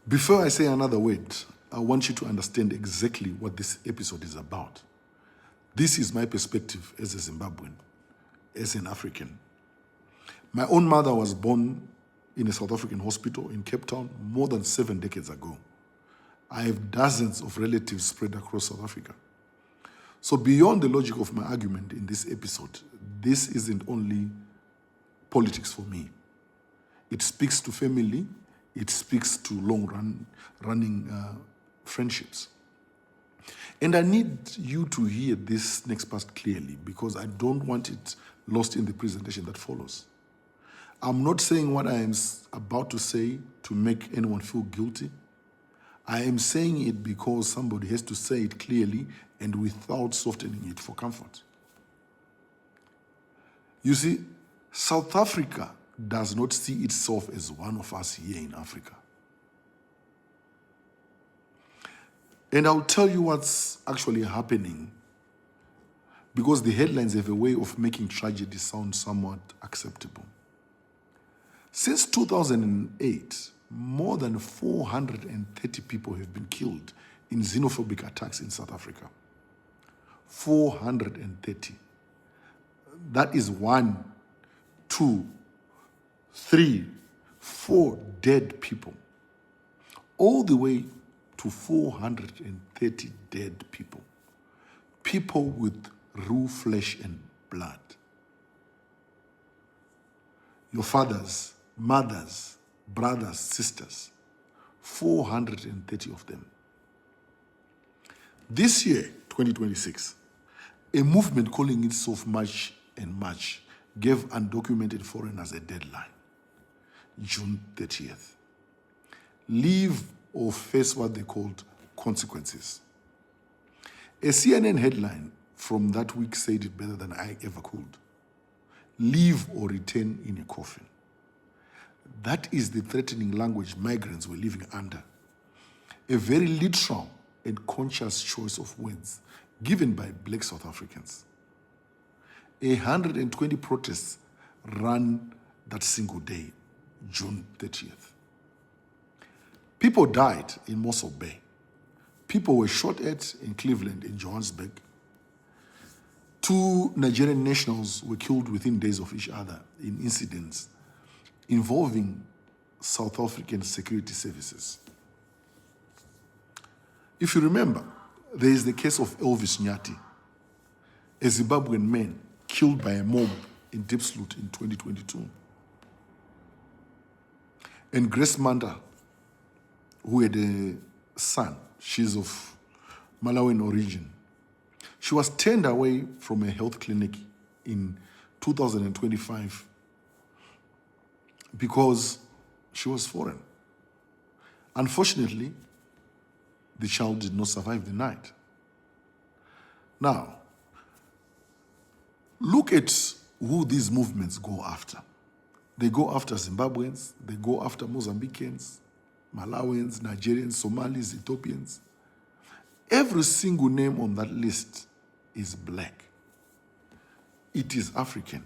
Before I say another word, I want you to understand exactly what this episode is about. This is my perspective as a Zimbabwean, as an African. My own mother was born in a South African hospital in Cape Town more than 7 decades ago. I have dozens of relatives spread across South Africa. So beyond the logic of my argument in this episode, this isn't only politics for me. It speaks to family, it speaks to long-running friendships. And I need you to hear this next part clearly because I don't want it lost in the presentation that follows. I'm not saying what I am about to say to make anyone feel guilty. I am saying it because somebody has to say it clearly and without softening it for comfort. You see, South Africa does not see itself as one of us here in Africa. And I'll tell you what's actually happening because the headlines have a way of making tragedy sound somewhat acceptable. Since 2008, more than 430 people have been killed in xenophobic attacks in South Africa. 430. That is 1, 2, 3, 4 dead people. All the way to 430 dead people. People with raw flesh and blood. Your fathers, mothers, brothers, sisters, 430 of them. This year, 2026, a movement calling itself March and March gave undocumented foreigners a deadline, June 30th. Leave or face what they called consequences. A CNN headline from that week said it better than I ever could. Leave or return in a coffin. That is the threatening language migrants were living under. A very literal and conscious choice of words given by Black South Africans. 120 protests ran that single day, June 30th. People died in Mossel Bay. People were shot at in Cleveland and Johannesburg. 2 Nigerian nationals were killed within days of each other in incidents involving South African security services. If you remember, there is the case of Elvis Nyati, a Zimbabwean man killed by a mob in Diepsloot in 2022. And Grace Manda, who had a son, she's of Malawian origin. She was turned away from a health clinic in 2025 because she was foreign. Unfortunately, the child did not survive the night. Now, look at who these movements go after. They go after Zimbabweans, they go after Mozambicans, Malawians, Nigerians, Somalis, Ethiopians. Every single name on that list is Black. It is African.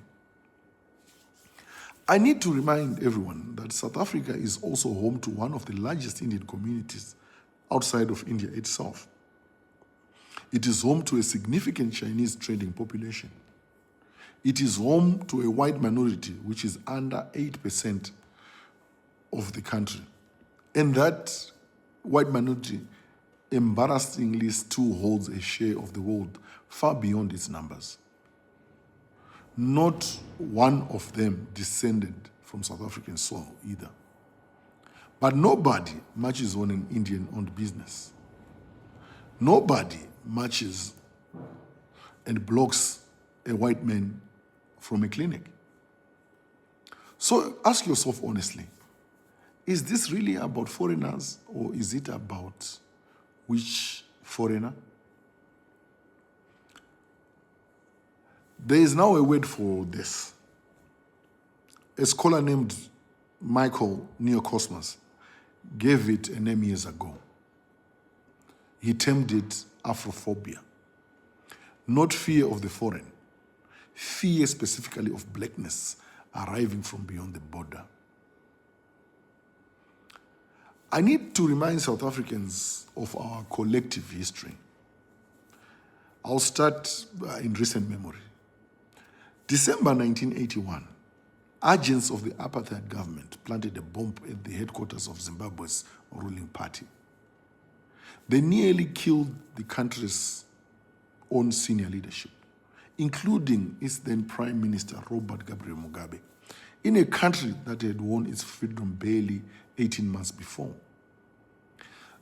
I need to remind everyone that South Africa is also home to one of the largest Indian communities outside of India itself. It is home to a significant Chinese trading population. It is home to a white minority, which is under 8% of the country. And that white minority embarrassingly still holds a share of the world far beyond its numbers. Not one of them descended from South African soil either. But nobody marches on an Indian-owned business. Nobody marches and blocks a white man from a clinic. So ask yourself honestly, is this really about foreigners or is it about which foreigner? There is now a word for this. A scholar named Michael Neocosmos gave it a name years ago. He termed it Afrophobia. Not fear of the foreign, fear specifically of blackness arriving from beyond the border. I need to remind South Africans of our collective history. I'll start in recent memory. December 1981, agents of the apartheid government planted a bomb at the headquarters of Zimbabwe's ruling party. They nearly killed the country's own senior leadership, including its then Prime Minister, Robert Gabriel Mugabe, in a country that had won its freedom barely 18 months before.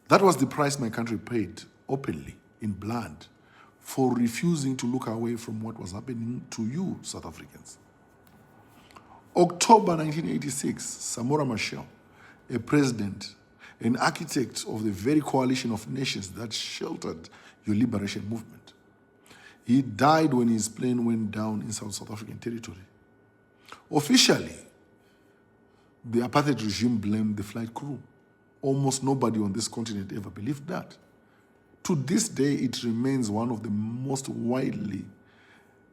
That was the price my country paid, openly, in blood, for refusing to look away from what was happening to you, South Africans. October 1986, Samora Machel, a president, an architect of the very coalition of nations that sheltered your liberation movement. He died when his plane went down in South African territory. Officially, the apartheid regime blamed the flight crew. Almost nobody on this continent ever believed that. To this day, it remains one of the most widely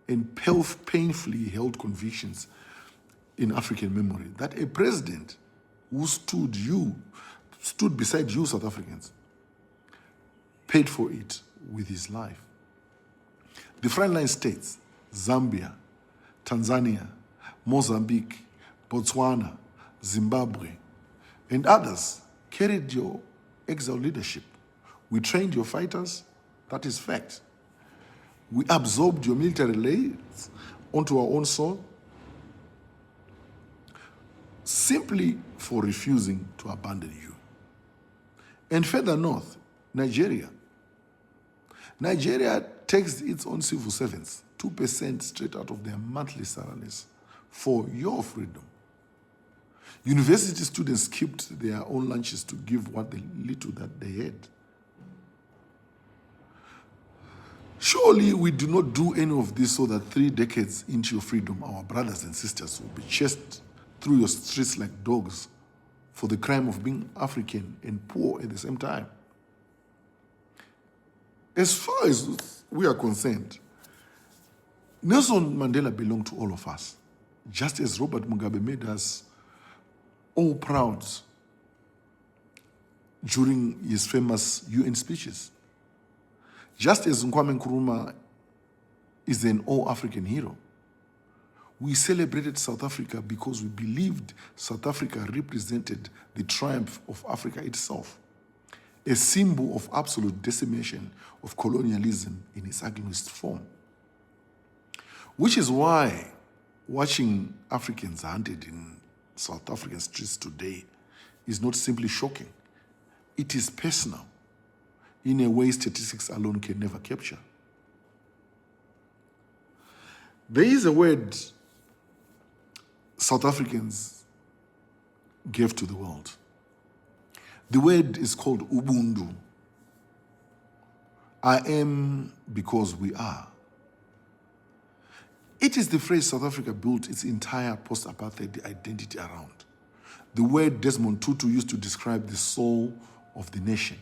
and painfully held convictions in African memory that a president who stood beside you, South Africans, paid for it with his life. The frontline states, Zambia, Tanzania, Mozambique, Botswana, Zimbabwe, and others carried your exiled leadership. We trained your fighters, that is fact. We absorbed your military layers onto our own soil simply for refusing to abandon you. And further north, Nigeria. Nigeria takes its own civil servants, 2% straight out of their monthly salaries, for your freedom. University students skipped their own lunches to give what little that they had. Surely we do not do any of this so that 3 decades into your freedom, our brothers and sisters will be chased through your streets like dogs for the crime of being African and poor at the same time. As far as we are concerned, Nelson Mandela belonged to all of us, just as Robert Mugabe made us all proud during his famous UN speeches. Just as Kwame Nkrumah is an all-African hero, we celebrated South Africa because we believed South Africa represented the triumph of Africa itself, a symbol of absolute decimation of colonialism in its ugliest form. Which is why watching Africans hunted in South African streets today is not simply shocking. It is personal, in a way statistics alone can never capture. There is a word South Africans gave to the world. The word is called Ubuntu. I am because we are. It is the phrase South Africa built its entire post-apartheid identity around. The word Desmond Tutu used to describe the soul of the nation.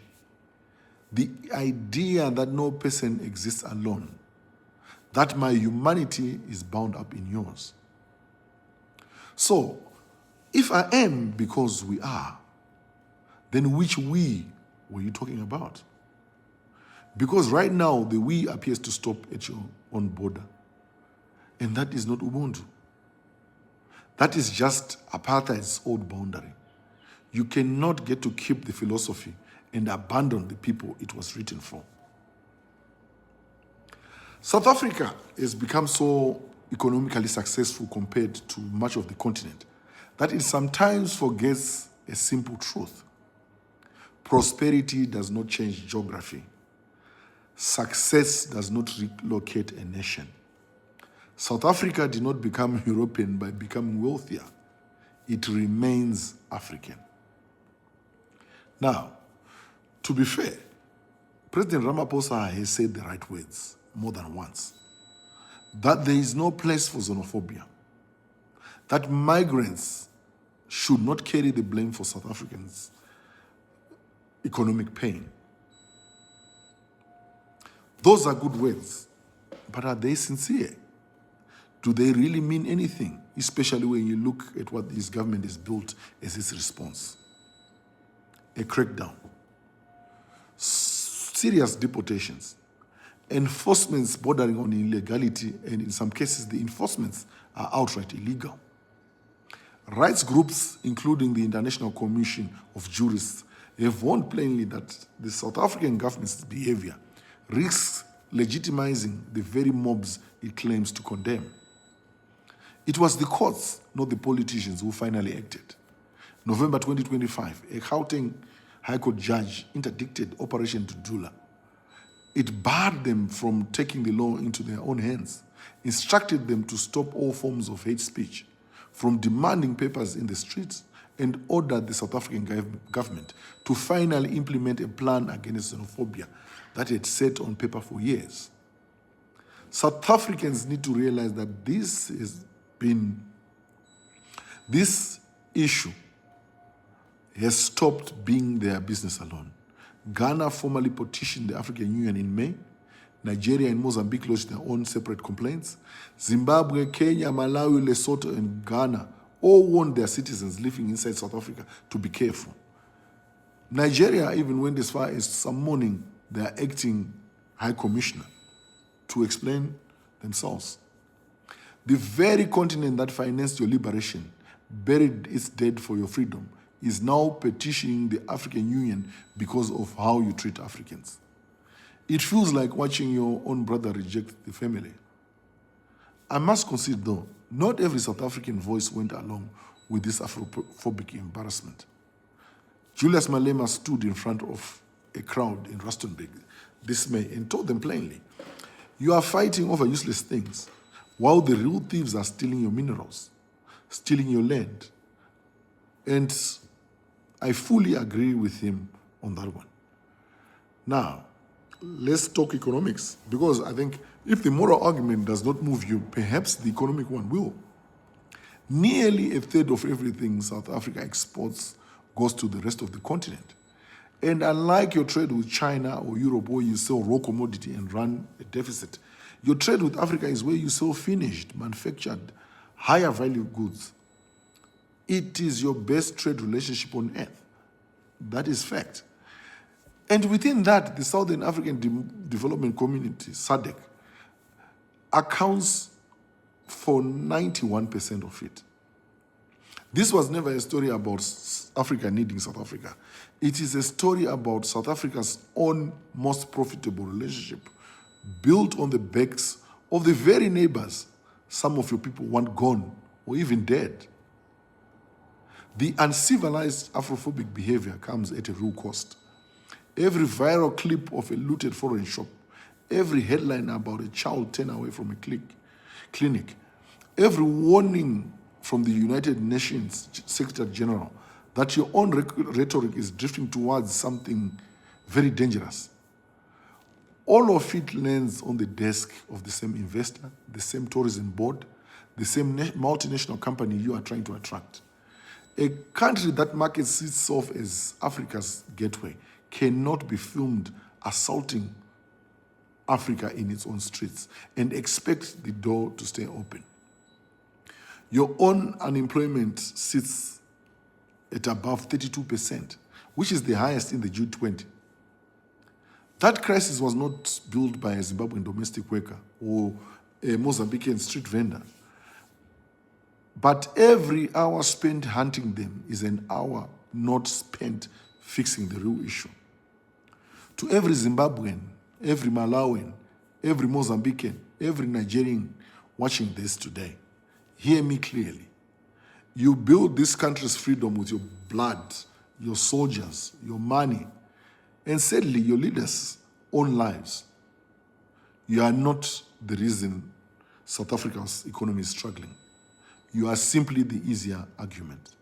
The idea that no person exists alone, that my humanity is bound up in yours. So, if I am because we are, then which we were you talking about? Because right now, the we appears to stop at your own border. And that is not Ubuntu. That is just apartheid's old boundary. You cannot get to keep the philosophy and abandon the people it was written for. South Africa has become so economically successful compared to much of the continent that it sometimes forgets a simple truth. Prosperity does not change geography. Success does not relocate a nation. South Africa did not become European by becoming wealthier. It remains African. Now, to be fair, President Ramaphosa has said the right words more than once. That there is no place for xenophobia. That migrants should not carry the blame for South Africans' economic pain. Those are good words, but are they sincere? Do they really mean anything, especially when you look at what this government has built as its response? a crackdown, serious deportations, enforcements bordering on illegality, and in some cases the enforcements are outright illegal. Rights groups, including the International Commission of Jurists, have warned plainly that the South African government's behavior risks legitimizing the very mobs it claims to condemn. It was the courts, not the politicians, who finally acted. November 2025, a Gauteng High Court judge interdicted Operation Dudula. It barred them from taking the law into their own hands, instructed them to stop all forms of hate speech, from demanding papers in the streets, and ordered the South African government to finally implement a plan against xenophobia that had sat on paper for years. South Africans need to realize that this issue has stopped being their business alone. Ghana formally petitioned the African Union in May. Nigeria and Mozambique lodged their own separate complaints. Zimbabwe, Kenya, Malawi, Lesotho, and Ghana all warned their citizens living inside South Africa to be careful. Nigeria even went as far as summoning their acting High Commissioner to explain themselves. The very continent that financed your liberation, buried its dead for your freedom, is now petitioning the African Union because of how you treat Africans. It feels like watching your own brother reject the family. I must concede, though, not every South African voice went along with this Afrophobic embarrassment. Julius Malema stood in front of a crowd in Rustenburg this May and told them plainly, "You are fighting over useless things, while the real thieves are stealing your minerals, stealing your land." And I fully agree with him on that one. Now, let's talk economics, because I think if the moral argument does not move you, perhaps the economic one will. Nearly a third of everything South Africa exports goes to the rest of the continent. And unlike your trade with China or Europe, where you sell raw commodity and run a deficit, your trade with Africa is where you sell finished, manufactured, higher value goods. It is your best trade relationship on earth. That is fact. And within that, the Southern African Development Community, SADC, accounts for 91% of it. This was never a story about Africa needing South Africa. It is a story about South Africa's own most profitable relationship, built on the backs of the very neighbors some of your people want gone or even dead. The uncivilized Afrophobic behavior comes at a real cost. Every viral clip of a looted foreign shop, every headline about a child taken away from a clinic, every warning from the United Nations Secretary General that your own rhetoric is drifting towards something very dangerous. All of it lands on the desk of the same investor, the same tourism board, the same multinational company you are trying to attract. A country that markets itself as Africa's gateway cannot be filmed assaulting Africa in its own streets and expect the door to stay open. Your own unemployment sits at above 32%, which is the highest in the G20. That crisis was not built by a Zimbabwean domestic worker or a Mozambican street vendor. But every hour spent hunting them is an hour not spent fixing the real issue. To every Zimbabwean, every Malawian, every Mozambican, every Nigerian watching this today, hear me clearly. You build this country's freedom with your blood, your soldiers, your money, and sadly, your leaders' own lives. You are not the reason South Africa's economy is struggling. You are simply the easier argument,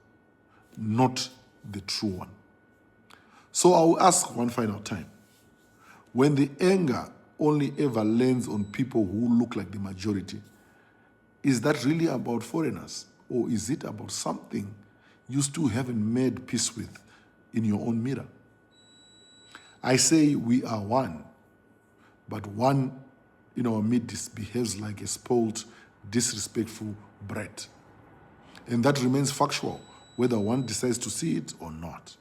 not the true one. So I will ask one final time. When the anger only ever lands on people who look like the majority, is that really about foreigners? Or is it about something you still haven't made peace with in your own mirror? I say we are one, but one in our midst behaves like a spoilt, disrespectful brat. And that remains factual, whether one decides to see it or not.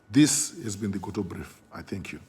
This has been the Goto Brief. I thank you.